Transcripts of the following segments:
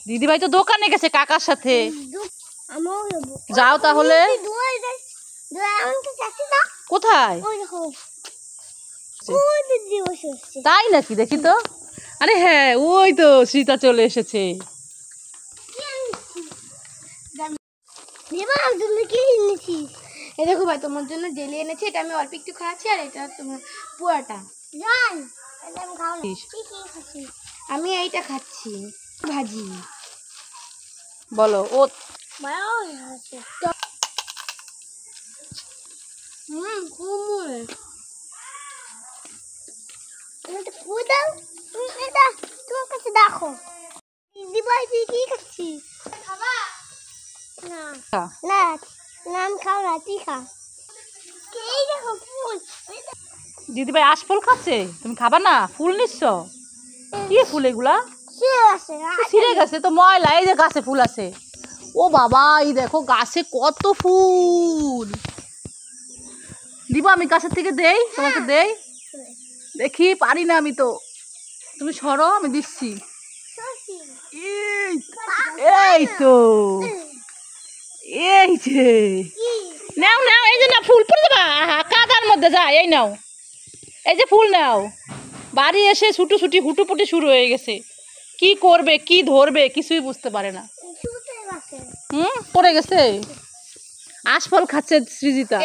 দিদিভাই তো দোকানে গেছে কাকার সাথে। যাও তাহলে। কোথায়? তাই নাকি, দেখি তো। আরে হ্যাঁ, ওই তো সীতা চলে এসেছে। দেখো ভাই, তোমার জন্য জেলি এনেছি। এটা আমি অল্প একটু খাচ্ছি, আর এটা তোমার পুরাটা। আমি এইটা খাচ্ছি ভাজি। বলো। ও দেখো দিদিভাই তুই কি খাচ্ছিস? দিদিভাই আশফল খাচ্ছে, তুমি খাবা না? ফুল নিচ্ছ? কি ফুল এগুলা? ছিঁড়ে গেছে তো, ময়লা। এই যে গাছে ফুল আছে। ও বাবা, এই দেখো গাছে কত ফুল। দিব আমি গাছের থেকে দেই, তোমাকে দেই। দেখি পারি না আমি তো। তুমি সরো, আমি দিচ্ছি। এই তো, এই যে নাও নাও। এই যে না, ফুল পড়ে যাবা কাদার মধ্যে। যা, এই নাও, এই যে ফুল নাও। বাড়ি এসে ছুটোছুটি হুটুপুটি শুরু হয়ে গেছে। কি করবে, কি ধরবে, কিছুই বুঝতে পারে না। পড়ে গেছে। আশফল খাচ্ছে সৃজিতা,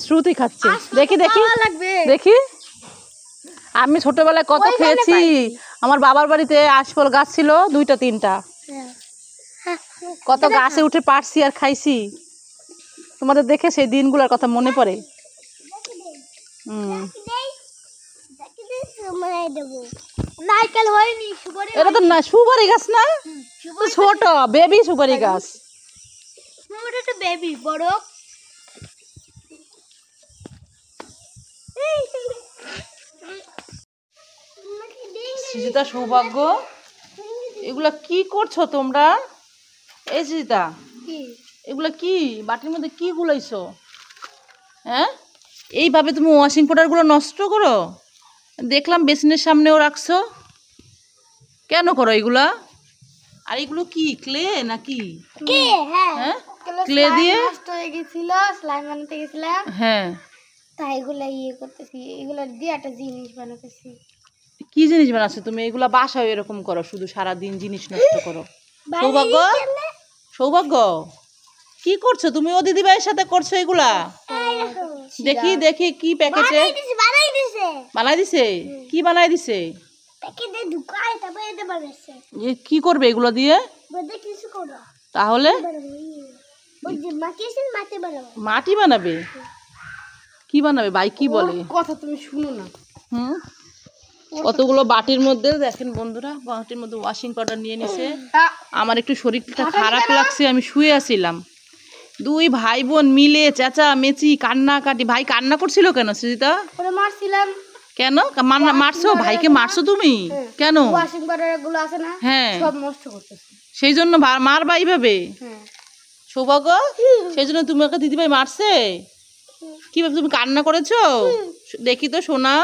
শ্রুতি খাচ্ছে। দেখি দেখি দেখি। আমি ছোটবেলায় কত খেয়েছি। আমার বাবার বাড়িতে আশফল গাছ ছিল 2টা 3টা। কত গাছে উঠে পারছি আর খাইছি। তোমাদের দেখে সেই দিনগুলোর কথা মনে পড়ে। এটা তো না সুপারি গাছ না, ছোট বেবি সুপারি গাছ। বেবি বড়। সৃজিতা, সৌভাগ্য, এগুলা কি করছো তোমরা? এই সৃজিতা, এগুলা কি বাটির মধ্যে কি গুলাইছো? হ্যাঁ, এইভাবে তুমি ওয়াশিং পাউডারগুলো নষ্ট করো? দেখলাম বেসিনের সামনেও রাখছো। কেন করো এগুলা? আর এগুলো কি ক্লে নাকি? হ্যাঁ, ক্লে দিয়ে নষ্ট হয়ে গেছিল, স্লাইম বানাতে গেছিলাম। হ্যাঁ, তাই এগুলা ইয়ে করতেছি, এগুলা দিয়ে একটা জিনিস বানাতেছি। কি জিনিস বানাচ্ছো তুমি? এগুলা বাসায় এরকম করো, শুধু সারাদিন জিনিস নষ্ট করো। সৌভাগ্য, সৌভাগ্য, কি করছো তুমি? ও দিদিভাইয়ের সাথে করছো এগুলা? দেখি দেখি কি প্যাকেটে বানাই দিছে। কি বানাই দিছে? কি করবে এগুলো দিয়ে? তাহলে মাটি বানাবে? কি বানাবে ভাই, কি বলে? কথা তুমি শুনো না। কতগুলো বাটির মধ্যে দেখেন বন্ধুরা, বাটির মধ্যে ওয়াশিং পাউডার নিয়ে নিছে। আমার একটু শরীরটা খারাপ লাগছে, আমি শুয়ে আছিলাম। 2 ভাই বোন মিলে চেঁচা মেচি কান্নাকাটি। ভাই কান্না করছিল কেন সৃজিতা? মারছিলাম। কেন মারছো ভাইকে? মারছো তুমি কেন? ওয়াশিং পাউডার গুলো আছে না, হ্যাঁ, সব নষ্ট করতেছে। সেই জন্য মারবা এইভাবে? সৌভাগ্য, সেই জন্য তুমি ওকে দিদিভাই মারছে? কিভাবে তুমি কান্না করেছো? দেখি তো সোনা।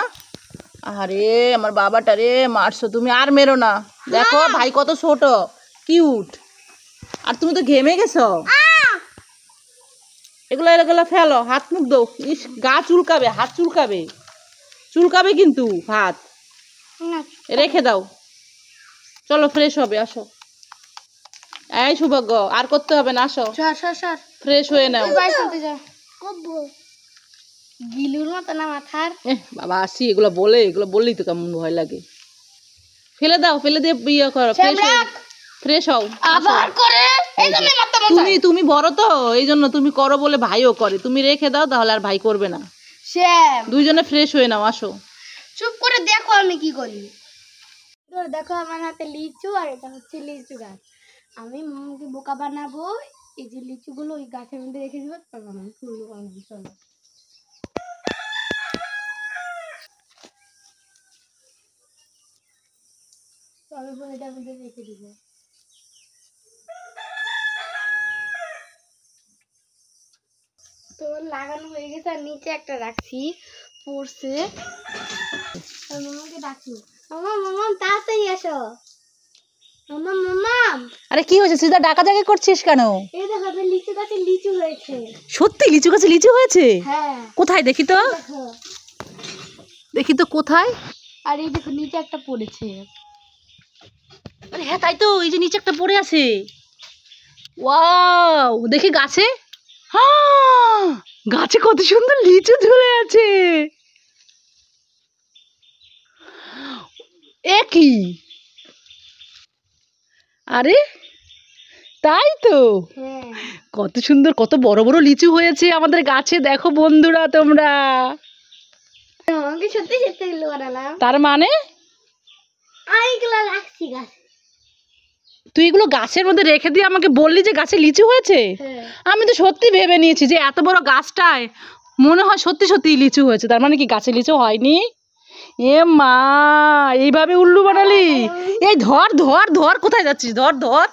আরে আমার বাবাটা রে, মারছো তুমি। আর মেরো না। দেখো ভাই কত ছোট কিউট, আর তুমি তো ঘেমে গেছো। এগুলো এগুলো ফেলো, হাত মুখ দাও। ইস, গা চুলকাবে, হাত চুলকাবে, চুলকাবে কিন্তু হাত। রেখে দাও, চলো ফ্রেশ হবে, আসো। এই সৌভাগ্য, আর করতে হবে না, আসো ফ্রেশ হয়ে নাও। গিলুর মতো না মাথার। বাবা আসি, এগুলো বললেই তো কেমন ভয় লাগে। ফেলে দাও, ফেলে দিয়ে ইয়ে করো, ফ্রেশ হও। আবার করে তুমি বড় তো, এই জন্য তুমি করো বলে ভাইও করে। তুমি রেখে দাও, তাহলে আর ভাই করবে না। দুইজনে ফ্রেশ হয়ে নাও, আসো। চুপ করে দেখো আমি কি করি। দেখো আমার হাতে লিচু, আর এটা হচ্ছে লিচু গাছ। আমি মামাকে বোকা বানাবো। এই যে লিচু গুলো ওই গাছের মধ্যে রেখে দিব, তারপর আমি ফুলগুলো বানাবো। চলো, আমি এটার মধ্যে রেখে দিব। তো লাগানো হয়ে গেছে, আর নিচে একটা রাখছি পড়ছে। মামাকে ডাকি, মামা মামা তাড়াতাড়ি আসো। মামা মামা আরে কি হয়েছে সিজা, ডাকা জায়গা করছিস কেন? এই দেখো আমার লিচু গাছে লিচু হয়েছে। সত্যি লিচু গাছে লিচু হয়েছে? হ্যাঁ কোথায় দেখি তো, দেখো। দেখি তো কোথায়। আর এই দেখো নিচে একটা পড়েছে। আরে হ্যাঁ তাই তো, এই যে নিচে একটা পড়ে আছে। ওয়াও, দেখি গাছে। হ্যাঁ, গাছে কত সুন্দর লিচু ঝুলে আছে। এ কি, আরে তাই তো, হ্যাঁ কত সুন্দর, কত বড় বড় লিচু হয়েছে আমাদের গাছে। দেখো বন্ধুরা তোমরা, আমাকে সত্যি সত্যি এগুলো বানালাম। তার মানে আমি এগুলো রাখছি গাছ। তুই এগুলো গাছের মধ্যে রেখে দিয়ে আমাকে বললি যে গাছে লিচু হয়েছে। হ্যাঁ আমি তো সত্যি ভেবে নিয়েছি যে এত বড় গাছটায় মনে হয় সত্যি সত্যি লিচু হয়েছে, তার মানে কি গাছে লিচু হয়নি? এ মা, এইভাবে উল্লু বানালি? এই ধর ধর ধর, কোথায় যাচ্ছিস? ধর ধর,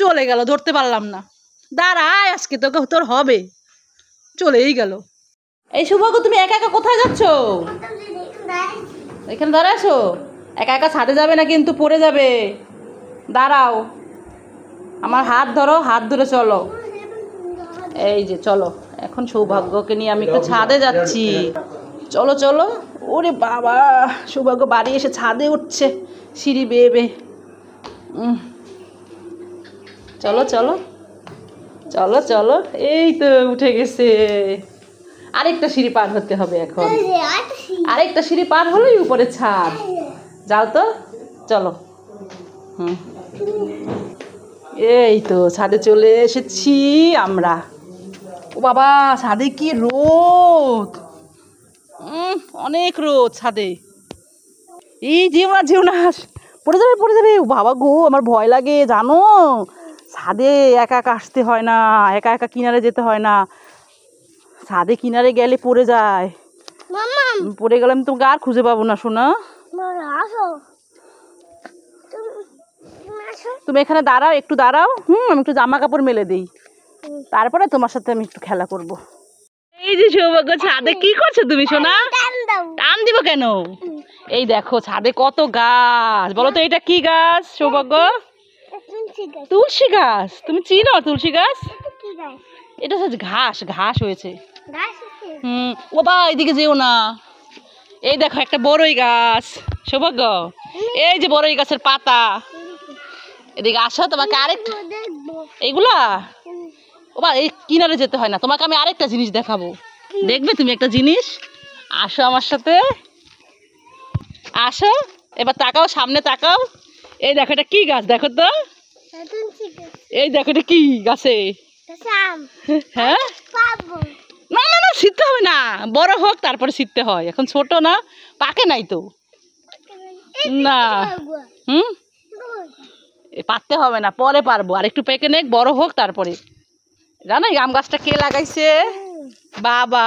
চলে গেল, ধরতে পারলাম না। দাঁড়ায়, আজকে তোকে তোর হবে, চলেই গেল। এই শুভজ্ঞ, তুমি একা একা কোথায় যাচ্ছ? এখানে দাঁড়াছো? একা একা ছাদে যাবে না কিন্তু, পড়ে যাবে। দাঁড়াও, আমার হাত ধরো, হাত ধরে চলো। এই যে চলো, এখন সৌভাগ্যকে নিয়ে আমি একটু ছাদে যাচ্ছি। চলো চলো। ওরে বাবা, সৌভাগ্য বাড়ি এসে ছাদে উঠছে সিঁড়ি বেয়ে বেয়ে। চলো চলো চলো চলো, এই তো উঠে গেছে। আরেকটা সিঁড়ি পার হতে হবে এখন, আরেকটা সিঁড়ি পার হলেই উপরে ছাদ। যাও তো, চলো। এই তো ছাদে চলে এসেছি আমরা। ও বাবা, ছাদে কি রোদ, অনেক রোদ ছাদে। এই যেও না যেও না, পড়ে যাবে পড়ে যাবে। ও বাবা গো, আমার ভয় লাগে জানো। ছাদে একা একা আসতে হয় না, একা একা কিনারে যেতে হয় না। ছাদে কিনারে গেলে পড়ে যায়, মামা পড়ে গেলে আমি তোমাকে আর খুঁজে পাবো না শোনা। আসো তুমি এখানে দাঁড়াও, একটু দাঁড়াও। আমি একটু জামা কাপড় মেলে দিই, তারপরে তোমার সাথে আমি একটু খেলা করব। এই যে সৌভাগ্য, ছাদে কি করছো তুমি সোনা? টান দিব কেন? এই দেখো ছাদে কত গাছ, বলো তো এটা কি গাছ সৌভাগ্য? তুলসী গাছ। তুমি চিনো তুলসী গাছ? এটা হচ্ছে ঘাস, ঘাস হয়েছে। ও বা, এদিকে যেও না। এই দেখো একটা বড়ই গাছ সৌভাগ্য, এই যে বড়ই গাছের পাতা। এদিকে আসো, তোমাকে আরেকটা, এইগুলা ও বা, এই কিনারে যেতে হয় না, তোমাকে আমি আরেকটা জিনিস দেখাবো, দেখবে তুমি একটা জিনিস। আসো আমার সাথে, আসো। এবার তাকাও, সামনে তাকাও। এই দেখো এটা কি গাছ দেখো তো। এই দেখো এটা কি গাছে। হ্যাঁ, না না না, ছিঁড়তে হবে না, বড় হোক তারপরে ছিঁড়তে হয়, এখন ছোট না, পাকে নাই তো। না, পারতে হবে না, পরে পারবো, আর একটু পেকে নেক, বড় হোক তারপরে। জানো এই আম গাছটা কে লাগাইছে? বাবা।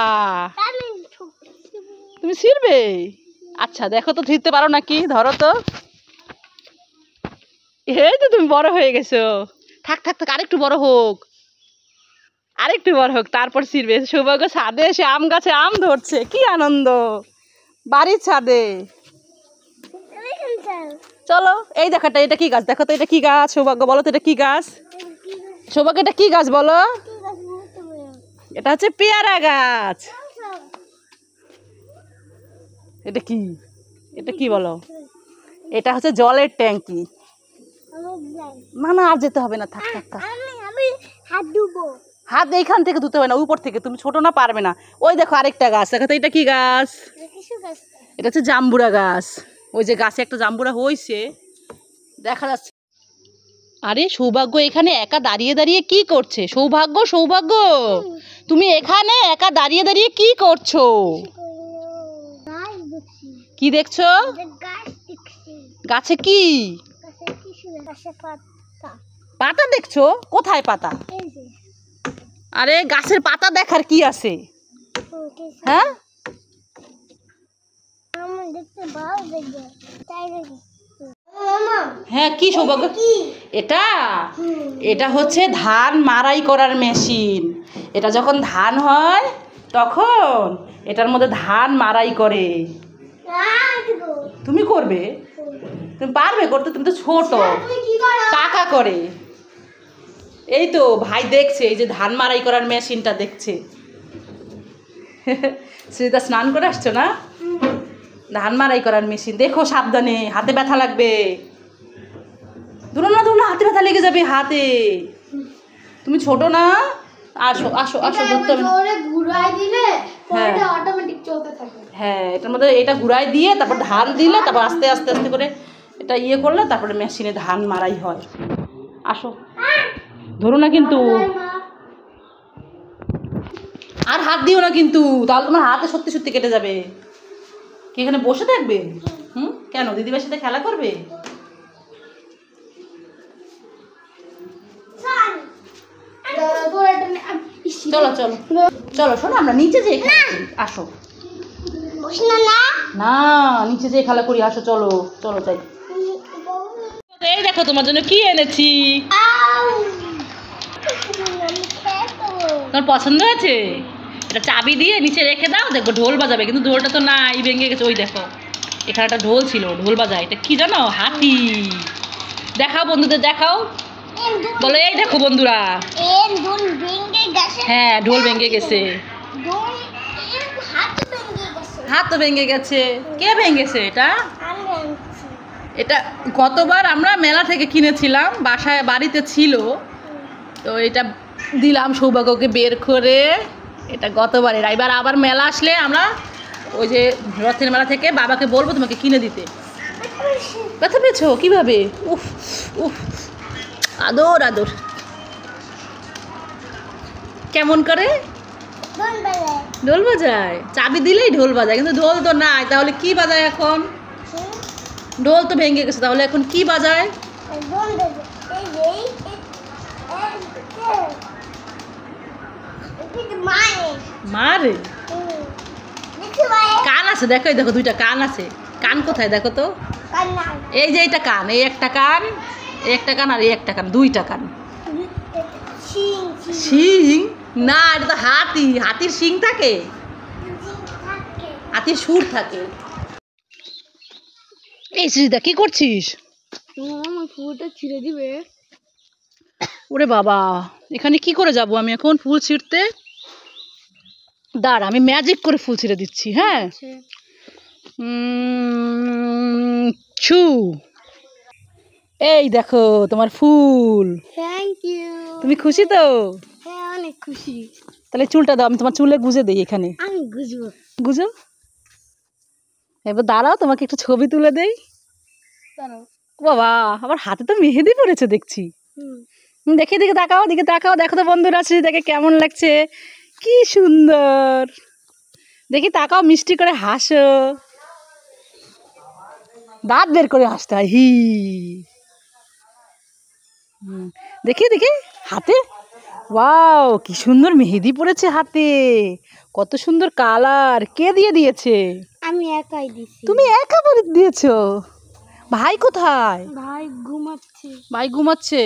তুমি ছিঁড়বে? আচ্ছা দেখো তো ছিঁড়তে পারো নাকি, ধরো তো। এই তো তুমি বড় হয়ে গেছো। থাক থাক থাক, আরেকটু বড় হোক, আরেকটু বড় হোক, তারপর ছিঁড়বে। সৌভাগ্য ছাদে এসে আম গাছে আম ধরছে, কি আনন্দ বাড়ির ছাদে। চলো, এই দেখো এটা কি গাছ দেখো তো, এটা কি গাছ সৌভাগ্য, বলো তো এটা কি গাছ? সৌভাগ্য এটা কি গাছ বলো? এটা হচ্ছে পেয়ারা গাছ। এটা কি, এটা কি বলো? এটা হচ্ছে জলের ট্যাঙ্কি। না না, আর যেতে হবে না, থাক থাক থাক। হাত এইখান থেকে ধুতে হবে না, উপর থেকে, তুমি ছোট না, পারবে না। ওই দেখো আরেকটা গাছ দেখো তো, এটা কি গাছ? এটা হচ্ছে জাম্বুরা গাছ। ওই যে গাছে একটা জাম্বুরা হয়েছে, দেখা যাচ্ছে। আরে সৌভাগ্য এখানে একা দাঁড়িয়ে দাঁড়িয়ে কি করছে? সৌভাগ্য সৌভাগ্য, তুমি এখানে একা দাঁড়িয়ে দাঁড়িয়ে কি করছো? কি দেখছো? গাছে কি পাতা দেখছো? কোথায় পাতা? আরে গাছের পাতা দেখার কি আছে? হ্যাঁ, হ্যাঁ কি সৌভাগ্য? এটা এটা হচ্ছে ধান মাড়াই করার মেশিন। এটা যখন ধান হয় তখন এটার মধ্যে ধান মাড়াই করে। তুমি করবে? তুমি পারবে করতে? তুমি তো ছোট। তুমি কি করো? কাকা করে। এই তো ভাই দেখছে, এই যে ধান মারাই করার মেশিনটা দেখছে। শ্রীতা স্নান করে আসছো না? ধান মারাই করার মেশিন দেখো, সাবধানে, হাতে ব্যথা লাগবে। ধরো না ধরো না, হাতে ব্যথা লেগে যাবে হাতে। তুমি ছোট না, আসো আসো আসো, ধরতে হবে না। জোরে ঘুরাই দিলে হ্যাঁ। এটা অটোমেটিক চলতে থাকে। হ্যাঁ, এটার মধ্যে এটা ঘুরাই দিয়ে তারপর ধান দিলে, তারপর আস্তে আস্তে আস্তে করে এটা ইয়ে করলে তারপরে মেশিনে ধান মারাই হয়। আসো, ধরো না কিন্তু, আর হাত দিও না কিন্তু, তাহলে তোমার হাতে সত্যি সত্যি কেটে যাবে। কি এখানে বসে থাকবে? কেন, দিদিভাইয়ের সাথে খেলা করবে? চলো চলো চলো, শোনো আমরা নিচে যেয়ে খেলা করি, আসো। না, নিচে যেয়ে খেলা করি, আসো, চলো চলো যাই। এই দেখো তোমার জন্য কি এনেছি। তোমার পছন্দ আছে? এটা চাবি দিয়ে নিচে রেখে দাও, দেখবো ঢোল বাজাবে। কিন্তু ঢোলটা তো নাই, ভেঙে গেছে। ওই দেখো, এখানে একটা ঢোল ছিল, ঢোল বাজায়। এটা কি জানো? হাতি। দেখাও বন্ধুদের, দেখাও, বলো এই দেখো বন্ধুরা। হ্যাঁ, ঢোল ভেঙে গেছে। হাত তো ভেঙে গেছে। কে ভেঙেছে এটা? এটা গতবার আমরা মেলা থেকে কিনেছিলাম, বাসায় বাড়িতে ছিল, তো এটা দিলাম সৌভাগ্যকে বের করে। এটা গতবারের। এবার আবার মেলা আসলে আমরা ওই যে রথের মেলা থেকে বাবাকে বলবো তোমাকে কিনে দিতে। ব্যথা পেয়েছো কীভাবে? উফ উফ, আদর আদর। কেমন করে ঢোল বাজায়? চাবি দিলেই ঢোল বাজায়, কিন্তু ঢোল তো নাই, তাহলে কি বাজায় এখন? ঢোল তো ভেঙে গেছে, তাহলে এখন কি বাজায়? মারে। কান আছে, দেখো, এই দেখো দুইটা কান আছে। কান কোথায় দেখো তো? এই যে এইটা কান, এই একটা কান, এই একটা কান, আর এই একটা কান, দুইটা কান। শিং না, এটা তো হাতি। হাতির শিং থাকে, হাতির সুর থাকে। এই শ্রীদা কি করছিস? ফুলটা ছিঁড়ে দিবে। ওরে বাবা, এখানে কি করে যাব আমি এখন ফুল ছিঁড়তে? দাঁড়া, আমি ম্যাজিক করে ফুল ছিঁড়ে দিচ্ছি। হ্যাঁ, ছু, এই দেখো তোমার ফুল। Thank you. তুমি খুশি তো? হ্যাঁ, অনেক খুশি। তাহলে চুলটা দাও, আমি তোমার চুলে গুজে দিই। এখানে আমি গুজবো। গুজো। এবার দাঁড়াও, তোমাকে একটু ছবি তুলে দেই। বাবা, আবার হাতে তো মেহেদি পড়েছে দেখছি। দেখি, দিকে তাকাও, দিকে তাকাও, দেখো তো বন্ধুরা শ্রীদাকে কেমন লাগছে। কি সুন্দর। দেখি তাকাও, মিষ্টি করে হাসো। দাঁত বের করে হাসতে হয়, হি। দেখি দেখি হাতে, ওয়াও, কি সুন্দর মেহেদি পড়েছে হাতে। কত সুন্দর কালার। কে দিয়ে দিয়েছে? আমি একাই দিছি। তুমি একা করে দিয়েছো? ভাই কোথায়? ভাই ঘুমাচ্ছে। ভাই ঘুমাচ্ছে।